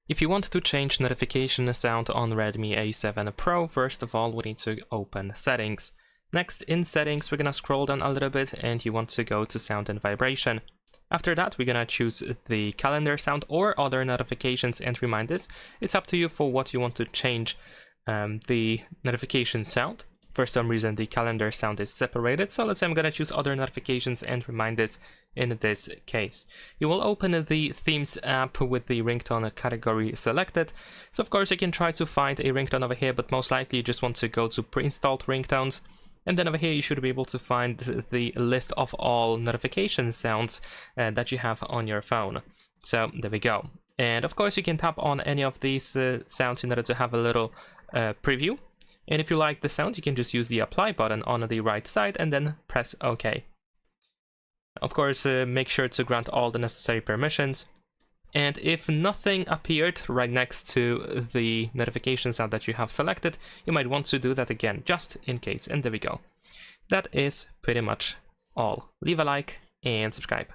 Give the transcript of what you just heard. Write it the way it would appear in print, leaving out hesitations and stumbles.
If you want to change notification sound on Redmi A7 Pro, first of all, we need to open Settings. Next, in Settings, we're gonna scroll down a little bit and you want to go to Sound and Vibration. After that, we're gonna choose the calendar sound or other notifications and reminders. It's up to you for what you want to change the notification sound. For some reason, the calendar sound is separated, so let's say I'm gonna choose other notifications and reminders in this case. You will open the Themes app with the ringtone category selected. So of course you can try to find a ringtone over here, but most likely you just want to go to pre-installed ringtones. And then over here you should be able to find the list of all notification sounds that you have on your phone. So there we go. And of course you can tap on any of these sounds in order to have a little preview. And if you like the sound, you can just use the apply button on the right side and then press OK. Of course, make sure to grant all the necessary permissions. And if nothing appeared right next to the notification sound that you have selected, you might want to do that again, just in case. And there we go. That is pretty much all. Leave a like and subscribe.